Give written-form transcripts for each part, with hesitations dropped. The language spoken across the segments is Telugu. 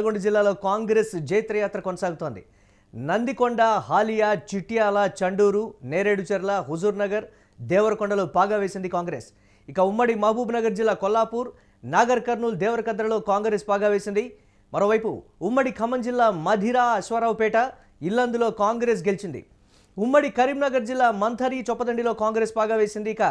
నల్గొండ జిల్లాలో కాంగ్రెస్ జైత్రయాత్ర కొనసాగుతోంది. నందికొండ, హాలియా, చిట్యాల, చండూరు, నేరేడుచెర్ల, హుజూర్నగర్, దేవరకొండలో పాగా వేసింది కాంగ్రెస్. ఇక ఉమ్మడి మహబూబ్ నగర్ జిల్లా కొల్లాపూర్, నాగర్ కర్నూల్, దేవరకద్రలో కాంగ్రెస్ పాగా వేసింది. మరోవైపు ఉమ్మడి ఖమ్మం జిల్లా మధిర, అశ్వారావుపేట, ఇల్లందులో కాంగ్రెస్ గెలిచింది. ఉమ్మడి కరీంనగర్ జిల్లా మంథరి, చొప్పదండిలో కాంగ్రెస్ పాగా వేసింది. ఇక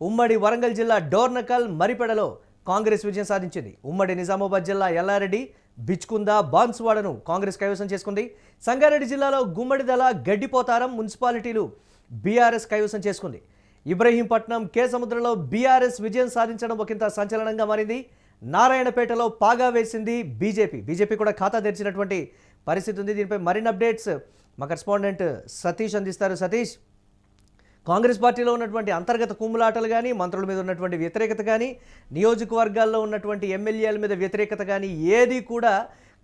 ఉమ్మడి వరంగల్ జిల్లా డోర్నకల్, మరిపెడలో కాంగ్రెస్ విజయం సాధించింది. ఉమ్మడి నిజామాబాద్ జిల్లా ఎల్లారెడ్డి, బిచ్కుంద, బాన్సువాడను కాంగ్రెస్ కైవసం చేసుకుంది. సంగారెడ్డి జిల్లాలో గుమ్మడిదల, గడ్డిపోతారం మున్సిపాలిటీలు బీఆర్ఎస్ కైవసం చేసుకుంది. ఇబ్రహీంపట్నం, కే సముద్రంలో బీఆర్ఎస్ విజయం సాధించడం ఒకంత సంచలనంగా మారింది. నారాయణపేటలో పాగా వేసింది బీజేపీ కూడా ఖాతా తెరిచినటువంటి పరిస్థితి ఉంది. దీనిపై మరిన్ని అప్డేట్స్ మా కరెస్పాండెంట్ సతీష్ అందిస్తారు. సతీష్, కాంగ్రెస్ పార్టీలో ఉన్నటువంటి అంతర్గత కుమ్ములాటలు కానీ, మంత్రుల మీద ఉన్నటువంటి వ్యతిరేకత కానీ, నియోజకవర్గాల్లో ఉన్నటువంటి ఎమ్మెల్యేల మీద వ్యతిరేకత కానీ ఏది కూడా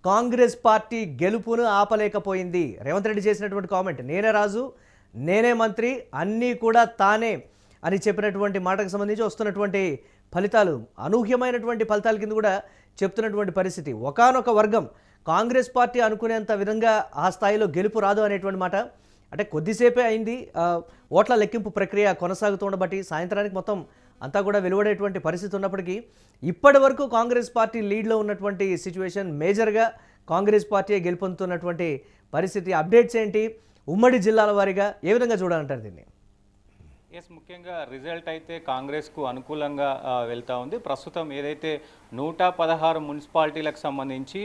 కాంగ్రెస్ పార్టీ గెలుపును ఆపలేకపోయింది. రేవంత్ రెడ్డి చేసినటువంటి కామెంట్, నేనే రాజు, నేనే మంత్రి, అన్నీ కూడా తానే అని చెప్పినటువంటి మాటకు సంబంధించి వస్తున్నటువంటి ఫలితాలు అనూహ్యమైనటువంటి ఫలితాల కింద కూడా చెప్తున్నటువంటి పరిస్థితి. ఒకానొక వర్గం కాంగ్రెస్ పార్టీ అనుకునేంత విధంగా ఆ స్థాయిలో గెలుపు రాదు అనేటువంటి మాట. అంటే కొద్దిసేపే అయింది ఓట్ల లెక్కింపు ప్రక్రియ కొనసాగుతుండబట్టి సాయంత్రానికి మొత్తం అంతా కూడా వెలువడేటువంటి పరిస్థితి ఉన్నప్పటికీ ఇప్పటి వరకు కాంగ్రెస్ పార్టీ లీడ్లో ఉన్నటువంటి సిచ్యువేషన్ మేజర్గా కాంగ్రెస్ పార్టీ గెలుపొందుతున్నటువంటి పరిస్థితి. అప్డేట్స్ ఏంటి? ఉమ్మడి జిల్లాల వారీగా ఏ విధంగా చూడాలంటారు దీన్ని? ముఖ్యంగా రిజల్ట్ అయితే కాంగ్రెస్కు అనుకూలంగా వెళ్తూ ఉంది. ప్రస్తుతం ఏదైతే 116 మున్సిపాలిటీలకు సంబంధించి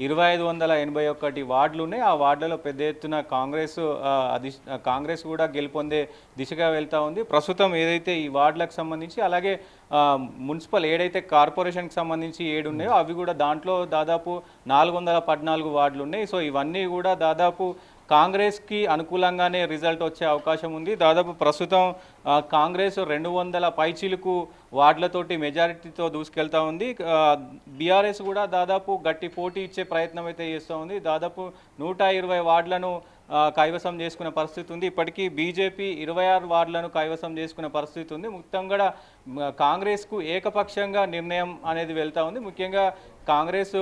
2581 వార్డులు ఉన్నాయి. ఆ వార్డులలో పెద్ద ఎత్తున కాంగ్రెస్ కూడా గెలుపొందే దిశగా వెళ్తూ ఉంది. ప్రస్తుతం ఏదైతే ఈ వార్డులకు సంబంధించి అలాగే మున్సిపల్ ఏదైతే కార్పొరేషన్కి సంబంధించి 7 ఉన్నాయో అవి కూడా దాంట్లో దాదాపు 414 వార్డులు ఉన్నాయి. సో ఇవన్నీ కూడా దాదాపు కాంగ్రెస్కి అనుకూలంగానే రిజల్ట్ వచ్చే అవకాశం ఉంది. దాదాపు ప్రస్తుతం కాంగ్రెస్ 200 పైచీలకు వార్డులతోటి మెజారిటీతో దూసుకెళ్తూ ఉంది. బీఆర్ఎస్ కూడా దాదాపు గట్టి పోటీ ఇచ్చే ప్రయత్నం అయితే చేస్తూ ఉంది. దాదాపు 120 వార్డులను కైవసం చేసుకునే పరిస్థితి ఉంది. ఇప్పటికీ బీజేపీ 26 వార్డులను కైవసం చేసుకునే పరిస్థితి ఉంది. మొత్తం కూడా కాంగ్రెస్కు ఏకపక్షంగా నిర్ణయం అనేది వెళ్తూ ఉంది. ముఖ్యంగా కాంగ్రెస్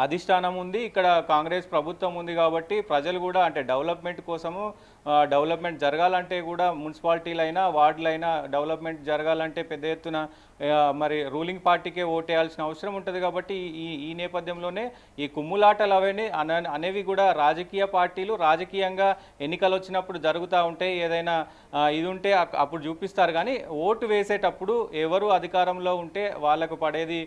అధిష్టానం ఉంది, ఇక్కడ కాంగ్రెస్ ప్రభుత్వం ఉంది కాబట్టి ప్రజలు కూడా అంటే డెవలప్మెంట్ కోసము డెవలప్మెంట్ జరగాలంటే కూడా మున్సిపాలిటీలైనా వార్డులైనా డెవలప్మెంట్ జరగాలంటే పెద్ద ఎత్తున మరి రూలింగ్ పార్టీకే ఓటేయాల్సిన అవసరం ఉంటుంది. కాబట్టి ఈ నేపథ్యంలోనే ఈ కుమ్ములాటలు అనేవి కూడా రాజకీయ పార్టీలు రాజకీయంగా ఎన్నికలు వచ్చినప్పుడు జరుగుతూ ఉంటాయి. ఏదైనా ఇది ఉంటే అప్పుడు చూపిస్తారు, కానీ ఓటు వేసేటప్పుడు ఎవరు అధికారంలో ఉంటే వాళ్ళకు పడేది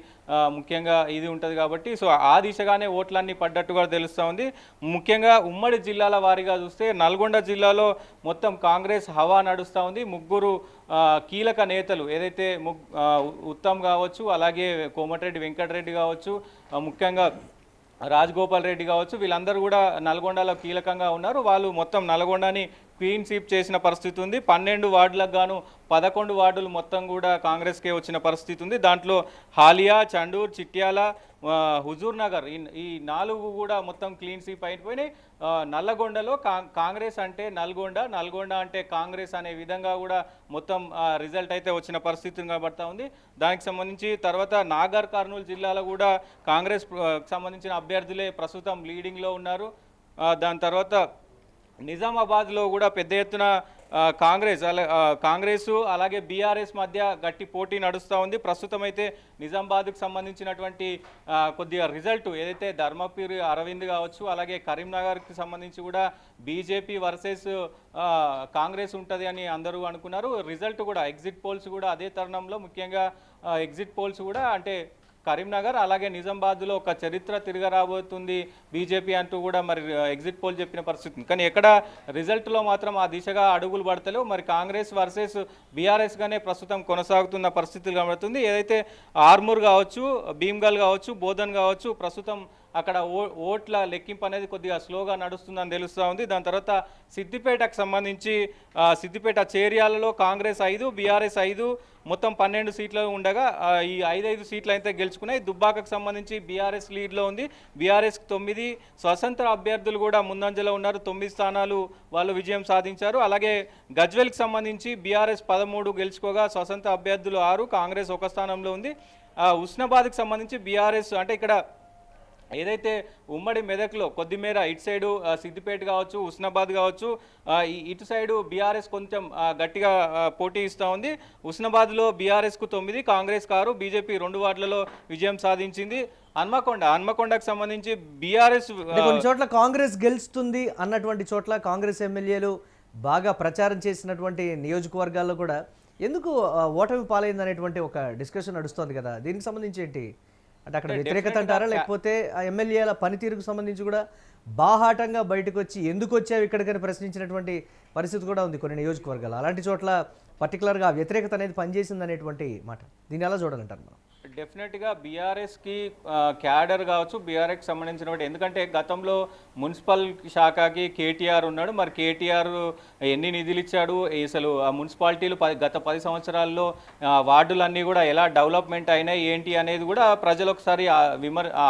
ముఖ్యంగా ఇది ఉంటుంది. కాబట్టి సో ఆ దిశగానే ఓట్లన్నీ పడ్డట్టుగా తెలుస్తూ ఉంది. ముఖ్యంగా ఉమ్మడి జిల్లాల వారీగా చూస్తే నల్గొండ జిల్లాలో మొత్తం కాంగ్రెస్ హవా నడుస్తూ ఉంది. ముగ్గురు కీలక నేతలు ఏదైతే ఉత్తమ్ కావచ్చు, అలాగే కోమటిరెడ్డి వెంకటరెడ్డి కావచ్చు, ముఖ్యంగా రాజగోపాల్ రెడ్డి కావచ్చు, వీళ్ళందరూ కూడా నల్గొండలో కీలకంగా ఉన్నారు. వాళ్ళు మొత్తం నల్గొండని క్లీన్ స్వీప్ చేసిన పరిస్థితి ఉంది. 12 వార్డులకు గాను 11 వార్డులు మొత్తం కూడా కాంగ్రెస్కే వచ్చిన పరిస్థితి ఉంది. దాంట్లో హాలియా, చండూర్, చిట్యాల, హుజూర్ నగర్ ఈ 4 కూడా మొత్తం క్లీన్ స్వీప్ అయిపోయినాయి. నల్లగొండలో కాంగ్రెస్ అంటే నల్గొండ అంటే కాంగ్రెస్ అనే విధంగా కూడా మొత్తం రిజల్ట్ అయితే వచ్చిన పరిస్థితి కనబడతా ఉంది. దానికి సంబంధించి తర్వాత నాగర్ కర్నూలు జిల్లాలో కూడా కాంగ్రెస్ సంబంధించిన అభ్యర్థులే ప్రస్తుతం లీడింగ్లో ఉన్నారు. దాని తర్వాత నిజామాబాద్లో కూడా పెద్ద ఎత్తున కాంగ్రెస్ అలాగే బీఆర్ఎస్ మధ్య గట్టి పోటీ నడుస్తూ ఉంది. ప్రస్తుతం అయితే నిజామాబాద్కు సంబంధించినటువంటి కొద్దిగా రిజల్ట్ ఏదైతే ధర్మపురి అరవింద్ కావచ్చు, అలాగే కరీంనగర్కి సంబంధించి కూడా బీజేపీ వర్సెస్ కాంగ్రెస్ ఉంటుంది అని అందరూ అనుకున్నారు. రిజల్ట్ కూడా ఎగ్జిట్ పోల్స్ కూడా అదే తరుణంలో ముఖ్యంగా ఎగ్జిట్ పోల్స్ కూడా అంటే కరీంనగర్ అలాగే నిజామాబాద్లో ఒక చరిత్ర తిరగరాబోతుంది బీజేపీ అంటూ కూడా మరి ఎగ్జిట్ పోల్ చెప్పిన పరిస్థితి. కానీ ఎక్కడ రిజల్ట్లో మాత్రం ఆ దిశగా అడుగులు పడతలేవు. మరి కాంగ్రెస్ వర్సెస్ బీఆర్ఎస్గానే ప్రస్తుతం కొనసాగుతున్న పరిస్థితులు కనబడుతుంది. ఏదైతే ఆర్మూర్ కావచ్చు, భీమ్గల్ కావచ్చు, బోధన్ కావచ్చు, ప్రస్తుతం అక్కడ ఓట్ల లెక్కింపు అనేది కొద్దిగా స్లోగా నడుస్తుందని తెలుస్తూ ఉంది. దాని తర్వాత సిద్దిపేటకు సంబంధించి సిద్దిపేట చేర్యాలలో కాంగ్రెస్ 5, బీఆర్ఎస్ 5, మొత్తం 12 సీట్లు ఉండగా ఈ 5 సీట్లు అయితే గెలుచుకున్నాయి. దుబ్బాకకు సంబంధించి బీఆర్ఎస్ లీడ్లో ఉంది. బీఆర్ఎస్కి 9, స్వతంత్ర అభ్యర్థులు కూడా ముందంజలో ఉన్నారు. 9 స్థానాలు వాళ్ళు విజయం సాధించారు. అలాగే గజ్వెల్కి సంబంధించి బీఆర్ఎస్ 13 గెలుచుకోగా స్వతంత్ర అభ్యర్థులు 6, కాంగ్రెస్ 1 స్థానంలో ఉంది. ఉస్నాబాద్కి సంబంధించి బీఆర్ఎస్ అంటే ఇక్కడ ఏదైతే ఉమ్మడి మెదక్లో కొద్దిమేర ఇటు సైడు సిద్దిపేట కావచ్చు, హుస్నాబాద్ కావచ్చు, ఇటు సైడు బీఆర్ఎస్ కొంచెం గట్టిగా పోటీ ఇస్తూ ఉంది. హుస్నాబాద్లో బీఆర్ఎస్కు 9, కాంగ్రెస్ 6, బీజేపీ 2 వార్డులలో విజయం సాధించింది. హన్మకొండకు సంబంధించి బీఆర్ఎస్ కొన్ని చోట్ల కాంగ్రెస్ గెలుస్తుంది అన్నటువంటి చోట్ల కాంగ్రెస్ ఎమ్మెల్యేలు బాగా ప్రచారం చేసినటువంటి నియోజకవర్గాల్లో కూడా ఎందుకు ఓటమి పాలైంది అనేటువంటి ఒక డిస్కషన్ నడుస్తోంది కదా, దీనికి సంబంధించి ఏంటి అంటే అక్కడ వ్యతిరేకత అంటారా, లేకపోతే ఆ ఎమ్మెల్యేల పనితీరుకు సంబంధించి కూడా బాహాటంగా బయటకు వచ్చి ఎందుకు వచ్చావు ఇక్కడికని ప్రశ్నించినటువంటి పరిస్థితి కూడా ఉంది కొన్ని నియోజకవర్గాలు. అలాంటి చోట్ల పర్టికులర్గా వ్యతిరేకత అనేది పనిచేసింది అనేటువంటి మాట, దీన్ని ఎలా చూడాలంటారు మనం? డెఫినెట్గా బీఆర్ఎస్కి క్యాడర్ కావచ్చు, బీఆర్ఎస్కి సంబంధించినటువంటి, ఎందుకంటే గతంలో మున్సిపల్ శాఖకి కేటీఆర్ ఉన్నాడు. మరి కేటీఆర్ ఎన్ని నిధులు ఇచ్చాడు, అసలు ఆ మున్సిపాలిటీలు గత 10 సంవత్సరాల్లో వార్డులన్నీ కూడా ఎలా డెవలప్మెంట్ అయినాయి ఏంటి అనేది కూడా ప్రజలు ఒకసారి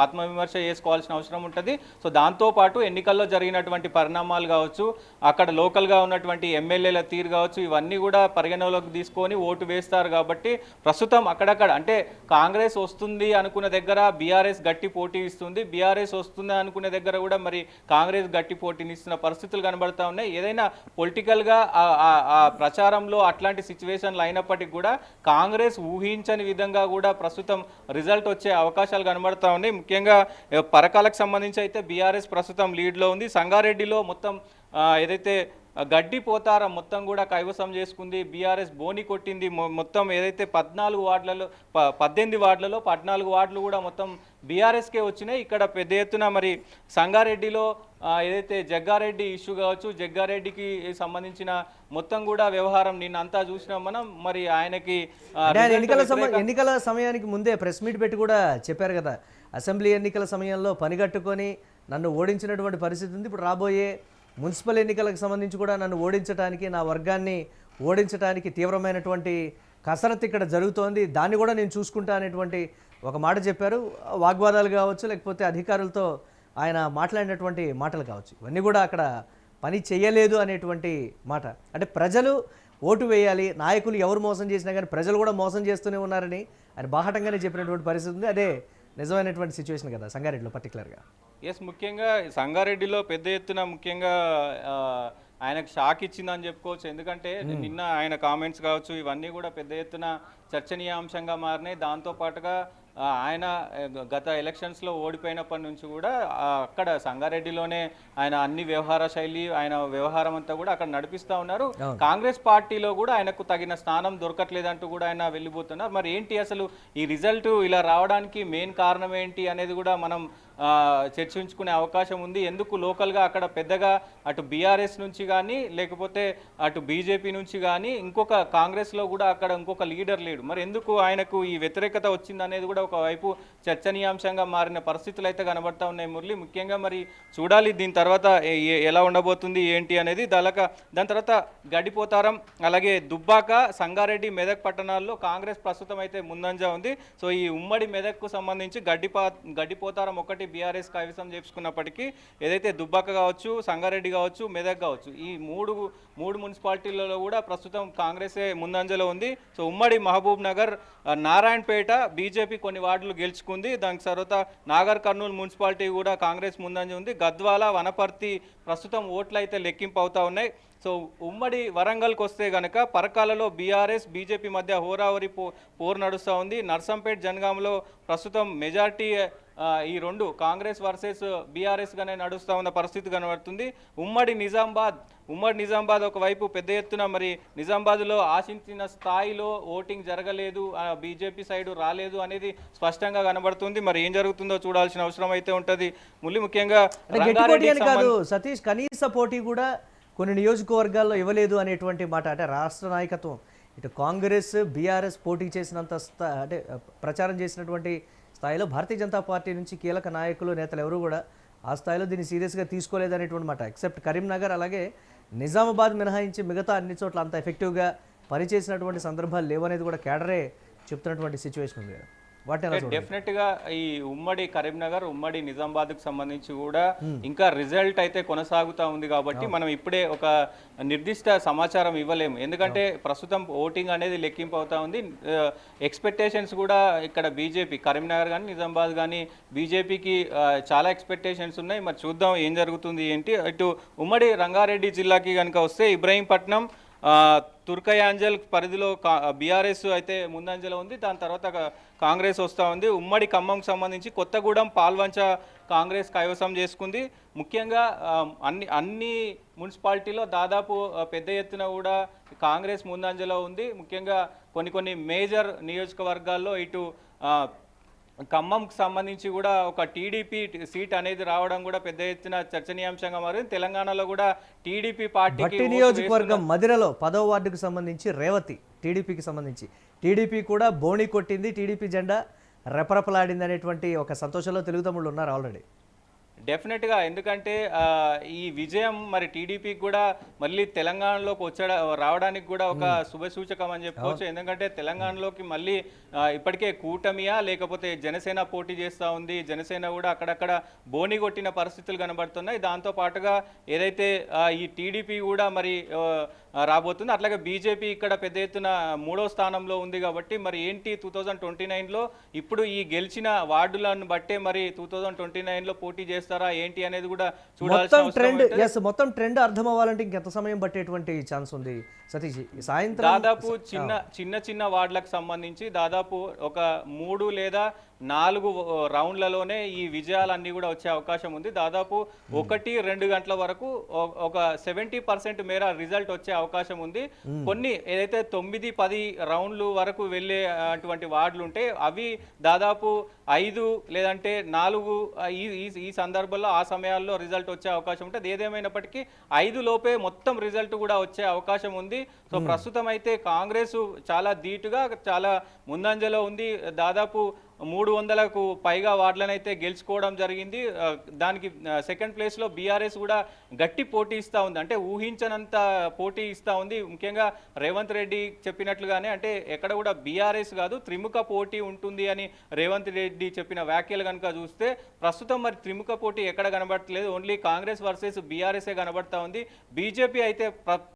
ఆత్మవిమర్శ చేసుకోవాల్సిన అవసరం ఉంటుంది. సో దాంతోపాటు ఎన్నికల్లో జరిగినటువంటి పరిణామాలు కావచ్చు, అక్కడ లోకల్గా ఉన్నటువంటి ఎమ్మెల్యేల తీరు కావచ్చు, ఇవన్నీ కూడా పరిగణలోకి తీసుకొని ఓటు వేస్తారు. కాబట్టి ప్రస్తుతం అక్కడక్కడ అంటే కాంగ్రెస్ వస్తుంది అనుకున్న దగ్గర బీఆర్ఎస్ గట్టి పోటీ ఇస్తుంది, బీఆర్ఎస్ వస్తుంది అనుకునే దగ్గర కూడా మరి కాంగ్రెస్ గట్టి పోటీని ఇస్తున్న పరిస్థితులు కనబడతా ఉన్నాయి. ఏదైనా పొలిటికల్గా ఆ ప్రచారంలో అట్లాంటి సిచ్యువేషన్లు అయినప్పటికీ కూడా కాంగ్రెస్ ఊహించని విధంగా కూడా ప్రస్తుతం రిజల్ట్ వచ్చే అవకాశాలు కనబడతా ఉన్నాయి. ముఖ్యంగా పరకాలకు సంబంధించి అయితే బీఆర్ఎస్ ప్రస్తుతం లీడ్లో ఉంది. సంగారెడ్డిలో మొత్తం ఏదైతే గడ్డి పోతారం మొత్తం కూడా కైవసం చేసుకుంది, బీఆర్ఎస్ బోని కొట్టింది. మొత్తం ఏదైతే 18 వార్డులలో 14 వార్డులు కూడా మొత్తం బీఆర్ఎస్కే వచ్చినాయి. ఇక్కడ పెద్ద ఎత్తున మరి సంగారెడ్డిలో ఏదైతే జగ్గారెడ్డి ఇష్యూ కావచ్చు, జగ్గారెడ్డికి సంబంధించిన మొత్తం కూడా వ్యవహారం నిన్నంతా చూసినాం మనం. మరి ఆయనకి ఎన్నికల సమయానికి ముందే ప్రెస్ మీట్ పెట్టి కూడా చెప్పారు కదా, అసెంబ్లీ ఎన్నికల సమయంలో పనిగట్టుకొని నన్ను ఓడించినటువంటి పరిస్థితి ఉంది. ఇప్పుడు రాబోయే మున్సిపల్ ఎన్నికలకు సంబంధించి కూడా నన్ను ఓడించడానికి, నా వర్గాన్ని ఓడించడానికి తీవ్రమైనటువంటి కసరత్తు ఇక్కడ జరుగుతోంది, దాన్ని కూడా నేను చూసుకుంటా అనేటువంటి ఒక మాట చెప్పారు. వాగ్వాదాలు కావచ్చు, లేకపోతే అధికారులతో ఆయన మాట్లాడినటువంటి మాటలు కావచ్చు, ఇవన్నీ కూడా అక్కడ పని చేయలేదు అనేటువంటి మాట. అంటే ప్రజలు ఓటు వేయాలి, నాయకులు ఎవరు మోసం చేసినా కానీ ప్రజలు కూడా మోసం చేస్తూనే ఉన్నారని ఆయన బాహటంగానే చెప్పినటువంటి పరిస్థితి ఉంది. అదే నిజమైనటువంటి సిచ్యువేషన్ కదా సంగారెడ్డిలో పర్టికులర్గా. ఎస్, ముఖ్యంగా సంగారెడ్డిలో పెద్ద ఎత్తున ముఖ్యంగా ఆయనకు షాక్ ఇచ్చిందని చెప్పుకోవచ్చు. ఎందుకంటే నిన్న ఆయన కామెంట్స్ కావచ్చు, ఇవన్నీ కూడా పెద్ద ఎత్తున చర్చనీయాంశంగా మారినాయి. దాంతోపాటుగా ఆయన గత ఎలక్షన్స్లో ఓడిపోయినప్పటి నుంచి కూడా అక్కడ సంగారెడ్డిలోనే ఆయన అన్ని వ్యవహార శైలి, ఆయన వ్యవహారం అంతా కూడా అక్కడ నడిపిస్తూ ఉన్నారు. కాంగ్రెస్ పార్టీలో కూడా ఆయనకు తగిన స్థానం దొరకట్లేదంటూ కూడా ఆయన వెళ్ళిపోతున్నారు. మరి ఏంటి అసలు ఈ రిజల్ట్ ఇలా రావడానికి మెయిన్ కారణం ఏంటి అనేది కూడా మనం చర్చించుకునే అవకాశం ఉంది. ఎందుకు లోకల్గా అక్కడ పెద్దగా అటు బీఆర్ఎస్ నుంచి కానీ లేకపోతే అటు బీజేపీ నుంచి కానీ ఇంకొక కాంగ్రెస్లో కూడా అక్కడ ఇంకొక లీడర్ లేడు. మరి ఎందుకు ఆయనకు ఈ వ్యతిరేకత వచ్చింది అనేది కూడా ఒకవైపు చర్చనీయాంశంగా మారిన పరిస్థితులు అయితే కనబడతా ఉన్నాయి మురళి. ముఖ్యంగా మరి చూడాలి దీని తర్వాత ఎలా ఉండబోతుంది ఏంటి అనేది. దాని తర్వాత గడిపోతారం, అలాగే దుబ్బాక, సంగారెడ్డి, మెదక్ పట్టణాల్లో కాంగ్రెస్ ప్రస్తుతం అయితే ముందంజ ఉంది. సో ఈ ఉమ్మడి మెదక్కు సంబంధించి గడ్డిపోతారం ఒకటి బీఆర్ఎస్ కైవసం చేసుకున్నప్పటికీ ఏదైతే దుబ్బాక కావచ్చు, సంగారెడ్డి కావచ్చు, మెదక్ కావచ్చు, ఈ మూడు మున్సిపాలిటీలలో కూడా ప్రస్తుతం కాంగ్రెసే ముందంజలో ఉంది. సో ఉమ్మడి మహబూబ్ నగర్, నారాయణపేట బీజేపీ కొన్ని వార్డులు గెలుచుకుంది. దానికి తర్వాత నాగర్ కర్నూలు మున్సిపాలిటీ కూడా కాంగ్రెస్ ముందంజ ఉంది. గద్వాల, వనపర్తి ప్రస్తుతం ఓట్లు అయితే లెక్కింపు అవుతా ఉన్నాయి. సో ఉమ్మడి వరంగల్కి వస్తే కనుక పరకాలలో బీఆర్ఎస్ బీజేపీ మధ్య హోరాహోరీ పోరు నడుస్తూ ఉంది. నర్సంపేట, జనగాంలో ప్రస్తుతం మెజార్టీ ఈ రెండు కాంగ్రెస్ వర్సెస్ బీఆర్ఎస్గానే నడుస్తూ ఉన్న పరిస్థితి కనబడుతుంది. ఉమ్మడి నిజామాబాద్ ఒకవైపు పెద్ద ఎత్తున మరి నిజామాబాద్లో ఆశించిన స్థాయిలో ఓటింగ్ జరగలేదు, బీజేపీ సైడ్ రాలేదు అనేది స్పష్టంగా కనబడుతుంది. మరి ఏం జరుగుతుందో చూడాల్సిన అవసరం అయితే ఉంటుంది. ముఖ్యంగా కాదు సతీష్, కనీస పోటీ కూడా కొన్ని నియోజకవర్గాల్లో ఇవ్వలేదు అనేటువంటి మాట. అంటే రాష్ట్ర నాయకత్వం ఇటు కాంగ్రెస్ బీఆర్ఎస్ పోటీ చేసినంత అంటే ప్రచారం చేసినటువంటి స్థాయిలో భారతీయ జనతా పార్టీ నుంచి కీలక నాయకులు, నేతలు ఎవరు కూడా ఆ స్థాయిలో దీన్ని సీరియస్గా తీసుకోలేదు అనేటువంటి మాట. ఎక్సెప్ట్ కరీంనగర్, అలాగే నిజామాబాద్ మినహాయించి మిగతా అన్ని చోట్ల అంత ఎఫెక్టివ్గా పనిచేసినటువంటి సందర్భాలు లేవనేది కూడా కేడరే చెప్తున్నటువంటి సిచ్యువేషన్ ఉంది. వాటిని ఎలా చూడాలి? డెఫినెట్ గా ఈ ఉమ్మడి కరీంనగర్ ఉమ్మడి నిజామాబాద్ కు సంబంధించి కూడా ఇంకా రిజల్ట్ అయితే కొనసాగుతా ఉంది కాబట్టి మనం ఇప్పుడే ఒక నిర్దిష్ట సమాచారం ఇవ్వలేము. ఎందుకంటే ప్రస్తుతం ఓటింగ్ అనేది లెక్కింపు అవుతా ఉంది. ఎక్స్పెక్టేషన్స్ కూడా ఇక్కడ బీజేపీ కరీంనగర్ కానీ నిజామాబాద్ కానీ బీజేపీకి చాలా ఎక్స్పెక్టేషన్స్ ఉన్నాయి. మరి చూద్దాం ఏం జరుగుతుంది ఏంటి. ఇటు ఉమ్మడి రంగారెడ్డి జిల్లాకి కనుక వస్తే ఇబ్రహీంపట్నం తుర్కయాంజల్ పరిధిలో బీఆర్ఎస్ అయితే ముందంజలో ఉంది. దాని తర్వాత కాంగ్రెస్ వస్తూ ఉంది. ఉమ్మడి ఖమ్మంకి సంబంధించి కొత్తగూడెం పాల్వంచ కాంగ్రెస్ కైవసం చేసుకుంది. ముఖ్యంగా అన్ని మున్సిపాలిటీలో దాదాపు పెద్ద ఎత్తున కూడా కాంగ్రెస్ ముందంజలో ఉంది. ముఖ్యంగా కొన్ని మేజర్ నియోజకవర్గాల్లో ఇటు ఖమ్మంకి సంబంధించి కూడా ఒక టీడీపీ సీట్ అనేది రావడం కూడా పెద్ద ఎత్తున చర్చనీయాంశంగా మారింది. తెలంగాణలో కూడా టీడీపీ పార్టీకి భట్టి నియోజకవర్గం మధిరలో 10వ వార్డుకు సంబంధించి రేవతి టీడీపీకి సంబంధించి టీడీపీ కూడా బోణి కొట్టింది, టీడీపీ జెండా రెపరెపలాడింది అనేటువంటి ఒక సంతోషంలో తెలుగు తమ్ముళ్ళు ఉన్నారు ఆల్రెడీ. డెఫినెట్గా ఎందుకంటే ఈ విజయం మరి టీడీపీకి కూడా మళ్ళీ తెలంగాణలోకి రావడానికి కూడా ఒక శుభసూచకం అని చెప్పుకోవచ్చు. ఎందుకంటే తెలంగాణలోకి మళ్ళీ ఇప్పటికే కూటమియా లేకపోతే జనసేన పోటీ చేస్తూ ఉంది. జనసేన కూడా అక్కడక్కడ బోని కొట్టిన పరిస్థితులు కనబడుతున్నాయి. దాంతో పాటుగా ఏదైతే ఈ టీడీపీ కూడా మరి రాబోతుంది. అట్లాగే బీజేపీ ఇక్కడ పెద్ద ఎత్తున 3వ స్థానంలో ఉంది. కాబట్టి మరి ఏంటి 2029లో ఇప్పుడు ఈ గెలిచిన వార్డులను బట్టే మరి 2029లో పోటీ చేస్తారా ఏంటి అనేది కూడా చూడాల్సిన మొత్తం ట్రెండ్ అర్థం అవ్వాలంటే ఇంకెంత సమయం పట్టేటువంటి ఛాన్స్ ఉంది సతీష్? సాయంత్రం దాదాపు చిన్న వార్డులకు సంబంధించి దాదాపు ఒక 3 లేదా 4 రౌండ్లలోనే ఈ విజయాలన్నీ కూడా వచ్చే అవకాశం ఉంది. దాదాపు 1-2 గంటల వరకు ఒక 70% మేర రిజల్ట్ వచ్చే అవకాశం ఉంది. కొన్ని ఏదైతే 9-10 రౌండ్లు వరకు వెళ్ళే అటువంటి వార్డులు ఉంటే అవి దాదాపు 5 లేదంటే 4 ఈ సందర్భంలో ఆ సమయాల్లో రిజల్ట్ వచ్చే అవకాశం ఉంటుంది. ఏదేమైనప్పటికీ 5 లోపే మొత్తం రిజల్ట్ కూడా వచ్చే అవకాశం ఉంది. సో ప్రస్తుతం అయితే కాంగ్రెస్ చాలా ధీటుగా చాలా ముందంజలో ఉంది. దాదాపు 300కు పైగా వార్డులనైతే గెలుచుకోవడం జరిగింది. దానికి సెకండ్ ప్లేస్లో బీఆర్ఎస్ కూడా గట్టి పోటీ ఇస్తూ ఉంది. అంటే ఊహించనంత పోటీ ఇస్తూ ఉంది. ముఖ్యంగా రేవంత్ రెడ్డి చెప్పినట్లుగానే అంటే ఎక్కడ కూడా బీఆర్ఎస్ కాదు త్రిముఖ పోటీ ఉంటుంది అని రేవంత్ రెడ్డి చెప్పిన వ్యాఖ్యలు కనుక చూస్తే ప్రస్తుతం మరి త్రిముఖ పోటీ ఎక్కడ కనబడట్లేదు. ఓన్లీ కాంగ్రెస్ వర్సెస్ బీఆర్ఎస్ఏ కనబడతా ఉంది. బీజేపీ అయితే